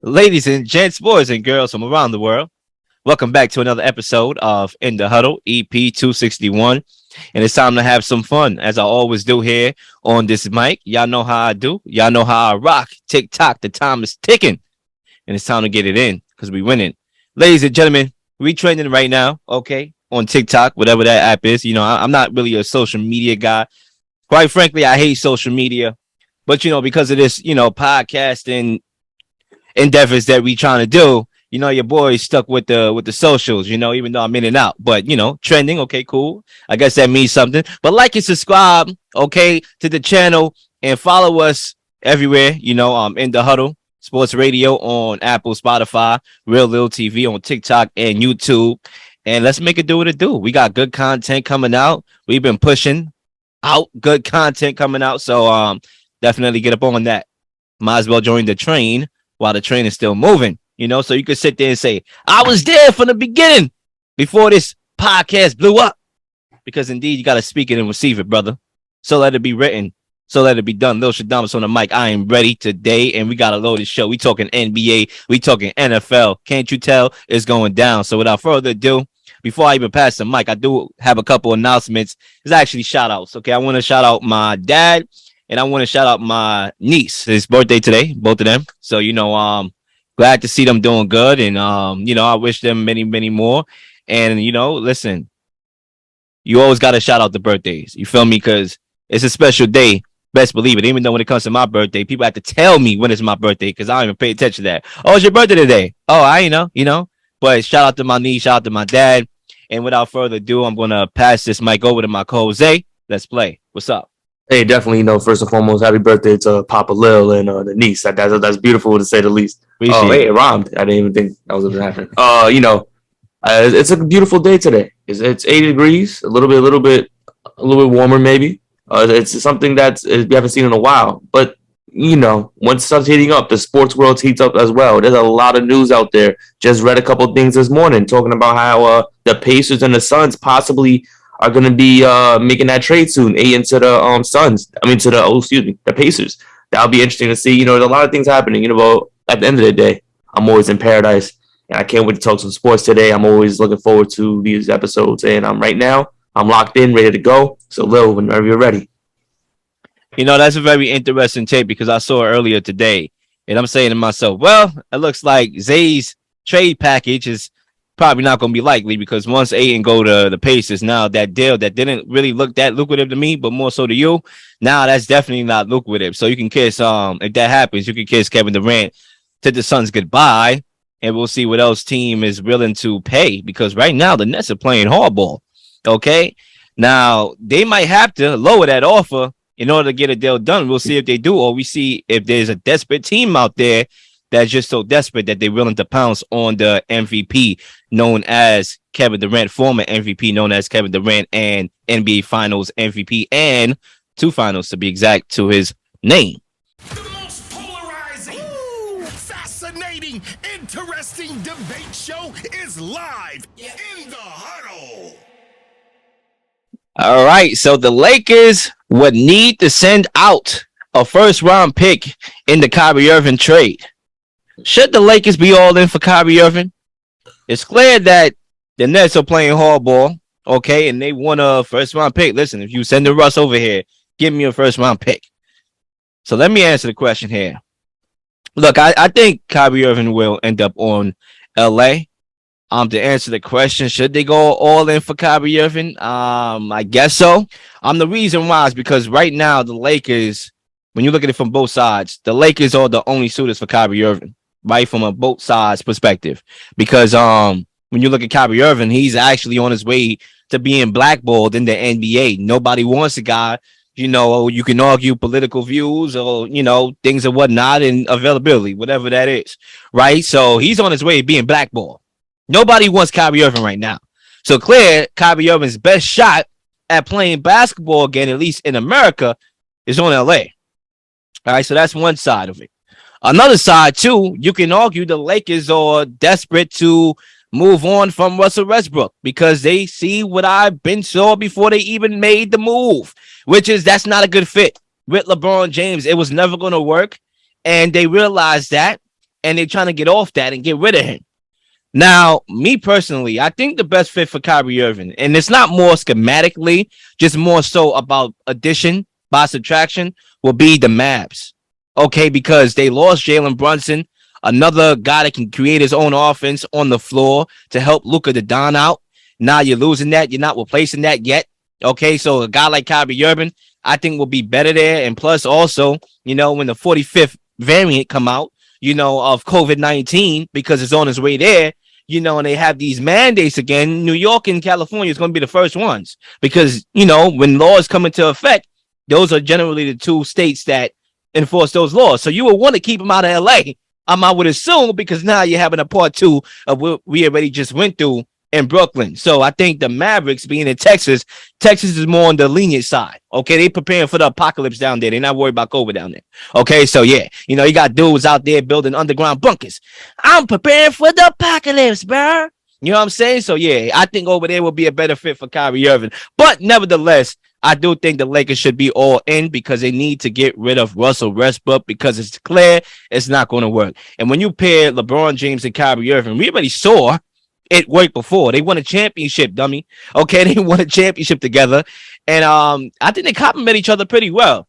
Ladies and gents, boys and girls from around the world, welcome back to another episode of In the Huddle, EP 261. And it's time to have some fun, as I always do here on this mic. Y'all know how I do. Y'all know how I rock. Tick tock, the time is ticking. And it's time to get it in because we winning. Ladies and gentlemen, we trending right now, okay, on TikTok, whatever that app is. I'm not really a social media guy. Quite frankly, I hate social media. But, because of this, podcasting endeavors that we trying to do, your boy's stuck with the socials, even though I'm in and out. But trending, okay, cool. I guess that means something. But like and subscribe, okay, to the channel and follow us everywhere. In the Huddle Sports Radio on Apple, Spotify, Real Lil TV on TikTok and YouTube. And let's make it do what it do. We got good content coming out. We've been pushing out good content coming out. So definitely get up on that. Might as well join the train while the train is still moving, so you could sit there and say, I was there from the beginning before this podcast blew up. Because indeed, you got to speak it and receive it, brother. So let it be written. So let it be done. Lil Shadamas on the mic. I am ready today, and we got a loaded show. We talking NBA. We talking NFL. Can't you tell it's going down? So without further ado, before I even pass the mic, I do have a couple announcements. It's actually shout outs. Okay, I want to shout out my dad. And I want to shout out my niece. His birthday today, both of them. So, glad to see them doing good. And, I wish them many, many more. And, listen, you always got to shout out the birthdays. You feel me? Because it's a special day. Best believe it. Even though when it comes to my birthday, people have to tell me when it's my birthday because I don't even pay attention to that. Oh, it's your birthday today. Oh, I know. But shout out to my niece. Shout out to my dad. And without further ado, I'm going to pass this mic over to my co-Jose. Let's play. What's up? Hey, definitely, first and foremost, happy birthday to Papa Lil and the niece. That's beautiful to say the least. Oh, hey, it rhymed. I didn't even think that was going to happen. It's a beautiful day today. It's 80 degrees, a little bit warmer maybe. It's something that we haven't seen in a while. But, once it starts heating up, the sports world heats up as well. There's a lot of news out there. Just read a couple of things this morning talking about how the Pacers and the Suns possibly are going to be making that trade soon, into the the Pacers. That'll be interesting to see. There's a lot of things happening, but at the end of the day, I'm always in paradise, and I can't wait to talk some sports today. I'm always looking forward to these episodes, and right now, I'm locked in, ready to go. So, Lil, whenever you're ready. That's a very interesting tape because I saw it earlier today, and I'm saying to myself, well, it looks like Zay's trade package is probably not going to be likely because once Aiden go to the Pacers, now that deal that didn't really look that lucrative to me, but more so to you, now that's definitely not lucrative. So you can kiss, if that happens, you can kiss Kevin Durant to the Suns goodbye, and we'll see what else team is willing to pay because right now the Nets are playing hardball. Okay, now they might have to lower that offer in order to get a deal done. We'll see if they do, or we see if there's a desperate team out there that's just so desperate that they're willing to pounce on the MVP known as Kevin Durant, former MVP known as Kevin Durant, and NBA Finals MVP, and 2 finals to be exact to his name. The most polarizing, fascinating, interesting debate show is live in the Huddle. All right, so the Lakers would need to send out a first-round pick in the Kyrie Irving trade. Should the Lakers be all in for Kyrie Irving? It's clear that the Nets are playing hardball, okay, and they want a first-round pick. Listen, if you send the Russ over here, give me a first-round pick. So let me answer the question here. Look, I think Kyrie Irving will end up on L.A. To answer the question, should they go all in for Kyrie Irving? I guess so. The reason why is because right now the Lakers, when you look at it from both sides, the Lakers are the only suitors for Kyrie Irving. Right, from a both sides perspective, because when you look at Kyrie Irving, he's actually on his way to being blackballed in the NBA. Nobody wants a guy, you can argue political views or things and whatnot and availability, whatever that is, right? So he's on his way to being blackballed. Nobody wants Kyrie Irving right now. So clear, Kyrie Irving's best shot at playing basketball again, at least in America, is on LA. All right, so that's one side of it. Another side, too, you can argue the Lakers are desperate to move on from Russell Westbrook because they see what I've been saw before they even made the move, which is that's not a good fit with LeBron James. It was never going to work, and they realized that, and they're trying to get off that and get rid of him. Now, me personally, I think the best fit for Kyrie Irving, and it's not more schematically, just more so about addition by subtraction, will be the Mavs. Okay, because they lost Jalen Brunson, another guy that can create his own offense on the floor to help Luka Doncic out. Now you're losing that. You're not replacing that yet. Okay, so a guy like Kyrie Irving, I think will be better there. And plus also, when the 45th variant come out, of COVID-19, because it's on its way there, and they have these mandates again, New York and California is going to be the first ones because, when laws come into effect, those are generally the two states that enforce those laws. So you would want to keep them out of LA. I would assume, because now you're having a part two of what we already just went through in Brooklyn. So I think the Mavericks being in Texas is more on the lenient side. Okay, they preparing for the apocalypse down there. They're not worried about COVID down there. Okay, so yeah, you got dudes out there building underground bunkers. I'm preparing for the apocalypse, bro. You know what I'm saying? So yeah, I think over there will be a better fit for Kyrie Irving. But nevertheless, I do think the Lakers should be all in because they need to get rid of Russell Westbrook because it's clear it's not going to work. And when you pair LeBron James and Kyrie Irving, we already saw it worked before. They won a championship, dummy. Okay, they won a championship together. And I think they complement each other pretty well.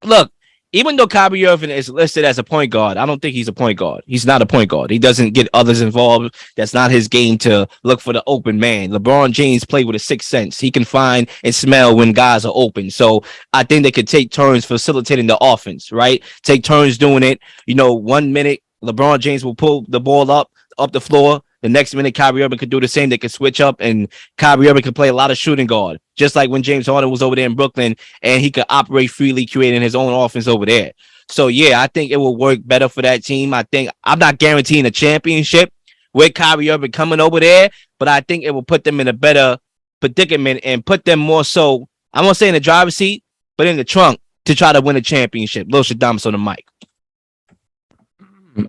Look, even though Kyrie Irving is listed as a point guard, I don't think he's a point guard. He's not a point guard. He doesn't get others involved. That's not his game to look for the open man. LeBron James played with a sixth sense. He can find and smell when guys are open. So I think they could take turns facilitating the offense, right? Take turns doing it. 1 minute, LeBron James will pull the ball up the floor. The next minute, Kyrie Irving could do the same. They could switch up, and Kyrie Irving could play a lot of shooting guard, just like when James Harden was over there in Brooklyn, and he could operate freely, creating his own offense over there. So, yeah, I think it will work better for that team. I'm not guaranteeing a championship with Kyrie Irving coming over there, but I think it will put them in a better predicament and put them more so, I won't say in the driver's seat, but in the trunk to try to win a championship. Lil Shadamas on the mic.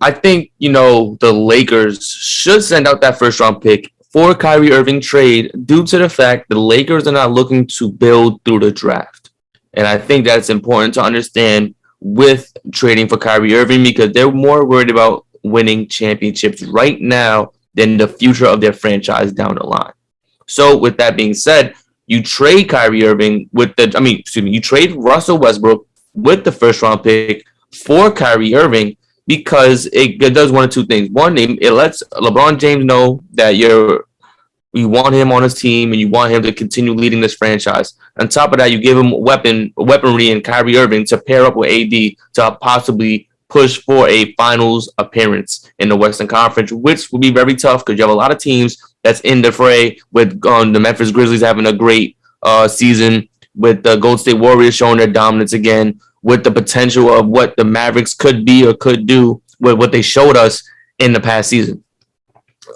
I think, the Lakers should send out that first round pick for Kyrie Irving trade due to the fact the Lakers are not looking to build through the draft. And I think that's important to understand with trading for Kyrie Irving because they're more worried about winning championships right now than the future of their franchise down the line. So with that being said, you trade Kyrie Irving you trade Russell Westbrook with the first round pick for Kyrie Irving because it does one of two things. One, it lets LeBron James know that you want him on his team and you want him to continue leading this franchise. On top of that, you give him weaponry in Kyrie Irving to pair up with AD to possibly push for a finals appearance in the Western Conference, which will be very tough because you have a lot of teams that's in the fray with the Memphis Grizzlies having a great season, with the Golden State Warriors showing their dominance again, with the potential of what the Mavericks could be or could do with what they showed us in the past season.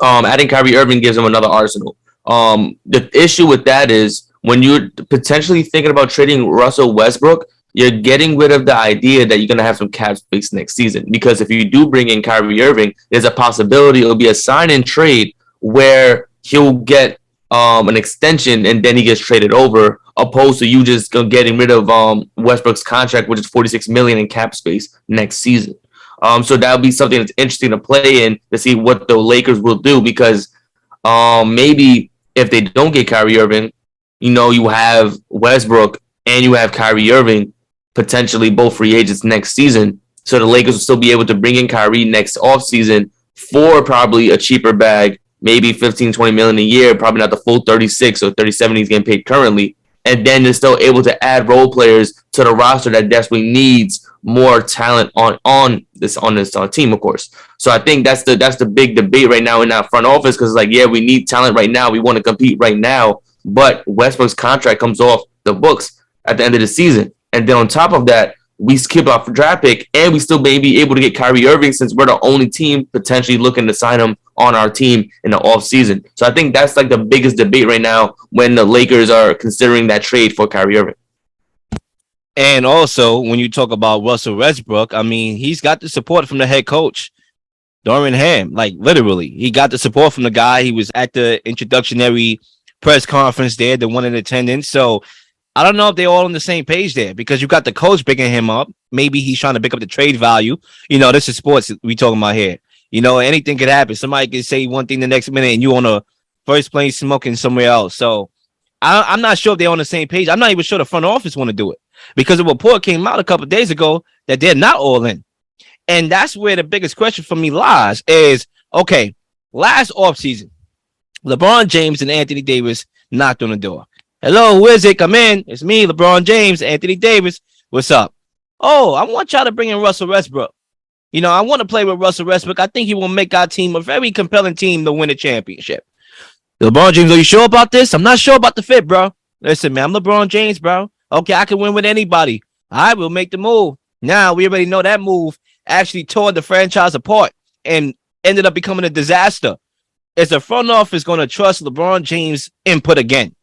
Adding Kyrie Irving gives them another arsenal. The issue with that is when you're potentially thinking about trading Russell Westbrook, you're getting rid of the idea that you're going to have some cap space next season. Because if you do bring in Kyrie Irving, there's a possibility it'll be a sign-in trade where he'll get an extension and then he gets traded over, opposed to you just getting rid of Westbrook's contract, which is $46 million in cap space next season. So that'll be something that's interesting to play in to see what the Lakers will do because maybe if they don't get Kyrie Irving, you have Westbrook and you have Kyrie Irving, potentially both free agents next season. So the Lakers will still be able to bring in Kyrie next offseason for probably a cheaper bag, maybe 15, 20 million a year, probably not the full 36 or 37 he's getting paid currently. And then they're still able to add role players to the roster that desperately needs more talent on this team, of course. So I think that's the big debate right now in that front office because we need talent right now. We want to compete right now. But Westbrook's contract comes off the books at the end of the season. And then on top of that, we skip off a draft pick and we still may be able to get Kyrie Irving since we're the only team potentially looking to sign him on our team in the offseason. So I think that's the biggest debate right now when the Lakers are considering that trade for Kyrie Irving. And also, when you talk about Russell Westbrook, he's got the support from the head coach, Durant Ham. Literally, he got the support from the guy. He was at the introductory press conference there, the one in attendance. So I don't know if they're all on the same page there because you got the coach picking him up. Maybe he's trying to pick up the trade value. This is sports we talking about here. Anything could happen. Somebody could say one thing the next minute and you on a first plane smoking somewhere else. So I'm not sure if they're on the same page. I'm not even sure the front office want to do it because a report came out a couple of days ago that they're not all in. And that's where the biggest question for me lies is, okay, last offseason, LeBron James and Anthony Davis knocked on the door. Hello, who is it? Come in. It's me, LeBron James, Anthony Davis. What's up? Oh, I want y'all to bring in Russell Westbrook. I want to play with Russell Westbrook. I think he will make our team a very compelling team to win a championship. LeBron James, are you sure about this? I'm not sure about the fit, bro. Listen, man, I'm LeBron James, bro. Okay, I can win with anybody. I will make the move. Now, we already know that move actually tore the franchise apart and ended up becoming a disaster. Is the front office going to trust LeBron James' input again?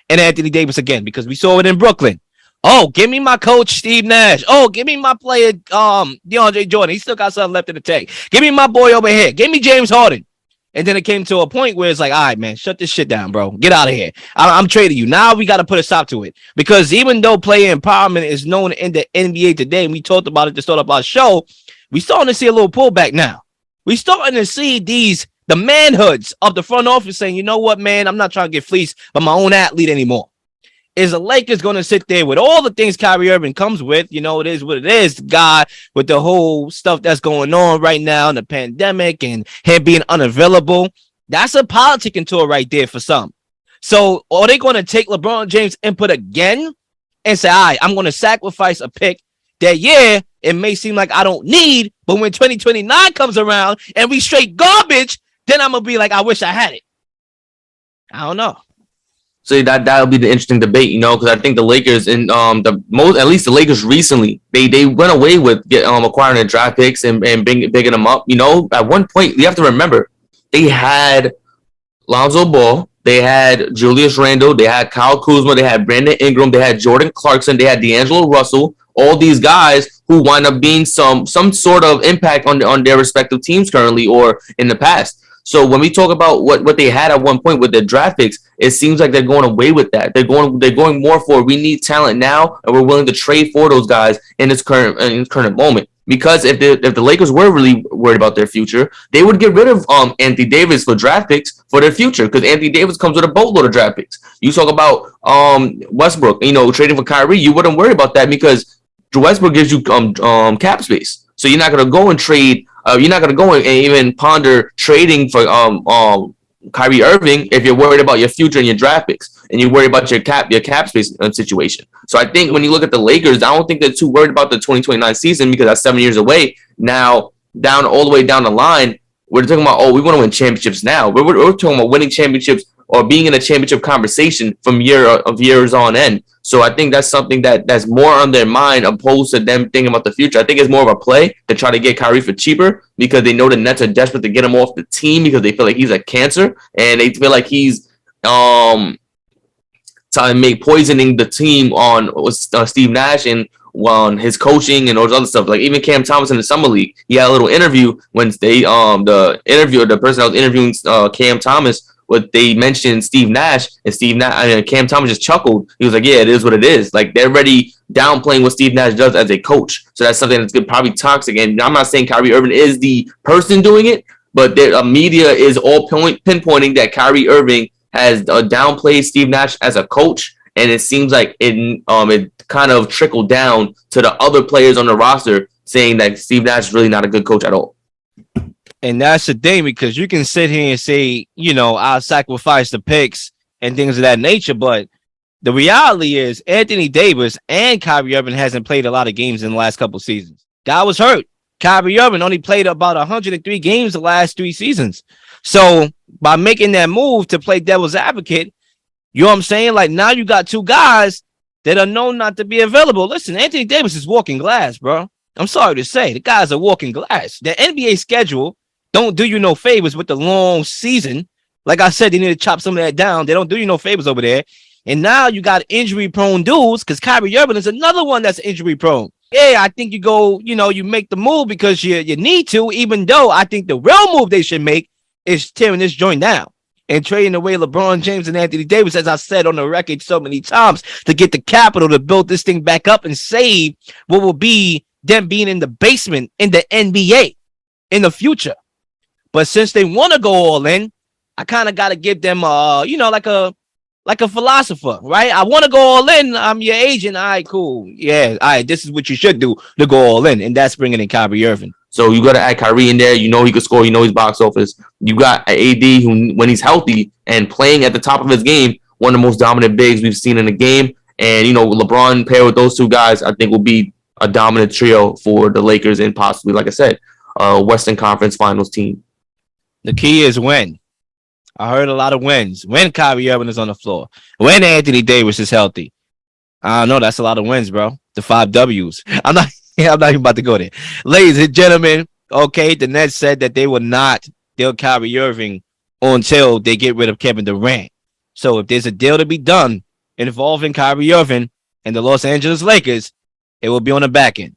And Anthony Davis again, because we saw it in Brooklyn. Oh, give me my coach, Steve Nash. Oh, give me my player, DeAndre Jordan. He still got something left in the tank. Give me my boy over here. Give me James Harden. And then it came to a point where it's like, all right, man, shut this shit down, bro. Get out of here. I'm trading you. Now we got to put a stop to it. Because even though player empowerment is known in the NBA today, and we talked about it to start up our show, we starting to see a little pullback now. We starting to see the manhoods of the front office saying, you know what, man, I'm not trying to get fleeced by my own athlete anymore. Is the Lakers going to sit there with all the things Kyrie Irving comes with? It is what it is. The guy with the whole stuff that's going on right now, and the pandemic and him being unavailable. That's a politicking tour right there for some. So are they going to take LeBron James' input again and say, all right, I'm going to sacrifice a pick that, yeah, it may seem like I don't need, but when 2029 comes around and we straight garbage, then I'm going to be like, I wish I had it. I don't know. So that'll be the interesting debate, because I think the Lakers at least the Lakers recently, they went away with acquiring their draft picks and bigging them up. At one point, you have to remember, they had Lonzo Ball, they had Julius Randle, they had Kyle Kuzma, they had Brandon Ingram, they had Jordan Clarkson, they had D'Angelo Russell, all these guys who wind up being some sort of impact on their respective teams currently or in the past. So when we talk about what they had at one point with their draft picks, it seems like they're going away with that. They're going more for, we need talent now, and we're willing to trade for those guys in this current moment. Because if the Lakers were really worried about their future, they would get rid of Anthony Davis for draft picks for their future. Because Anthony Davis comes with a boatload of draft picks. You talk about Westbrook, trading for Kyrie, you wouldn't worry about that because Westbrook gives you cap space. So you're not going to go and trade. You're not going to go and even ponder trading for Kyrie Irving if you're worried about your future and your draft picks, and you're worried about your cap space situation. So I think when you look at the Lakers, I don't think they're too worried about the 2029 season because that's 7 years away. Now, all the way down the line, we're talking about, we want to win championships now. We're talking about winning championships or being in a championship conversation from years on end. So I think that's something that's more on their mind opposed to them thinking about the future. I think it's more of a play to try to get Kyrie for cheaper because they know the Nets are desperate to get him off the team because they feel like he's a cancer and they feel like he's trying to make poisoning the team on Steve Nash and on his coaching and all this other stuff. Like even Cam Thomas in the summer league, he had a little interview when the person that was interviewing Cam Thomas. They mentioned Steve Nash, and Cam Thomas just chuckled. He was like, yeah, it is what it is. Like, they're already downplaying what Steve Nash does as a coach. So that's something that's probably toxic. And I'm not saying Kyrie Irving is the person doing it, but the media is all pinpointing that Kyrie Irving has downplayed Steve Nash as a coach. And it seems like it kind of trickled down to the other players on the roster saying that Steve Nash is really not a good coach at all. And that's the thing, because you can sit here and say, I'll sacrifice the picks and things of that nature. But the reality is Anthony Davis and Kyrie Irving hasn't played a lot of games in the last couple of seasons. Guy was hurt. Kyrie Irving only played about 103 games the last 3 seasons. So by making that move to play devil's advocate, you know what I'm saying? Like, now you got 2 guys that are known not to be available. Listen, Anthony Davis is walking glass, bro. I'm sorry to say. The guy's a walking glass. The NBA schedule don't do you no favors with the long season. Like I said, they need to chop some of that down. They don't do you no favors over there. And now you got injury-prone dudes because Kyrie Irving is another one that's injury-prone. Yeah, I think you go, you make the move because you need to, even though I think the real move they should make is tearing this joint down. and trading away LeBron James and Anthony Davis, as I said on the record so many times, to get the capital to build this thing back up and save what will be them being in the basement in the NBA in the future. But since they want to go all in, I kind of got to give them, like a philosopher, right? I want to go all in. I'm your agent. All right, cool. Yeah, all right, this is what you should do to go all in, and that's bringing in Kyrie Irving. So you got to add Kyrie in there. You know he could score. You know he's box office. You got an AD who, when he's healthy and playing at the top of his game, one of the most dominant bigs we've seen in the game. And, LeBron paired with those two guys, I think will be a dominant trio for the Lakers and possibly, like I said, Western Conference Finals team. The key is when. I heard a lot of wins. When Kyrie Irving is on the floor. When Anthony Davis is healthy. I don't know. That's a lot of wins, bro. The 5 W's. I'm not even about to go there. Ladies and gentlemen, okay, the Nets said that they will not deal Kyrie Irving until they get rid of Kevin Durant. So if there's a deal to be done involving Kyrie Irving and the Los Angeles Lakers, it will be on the back end.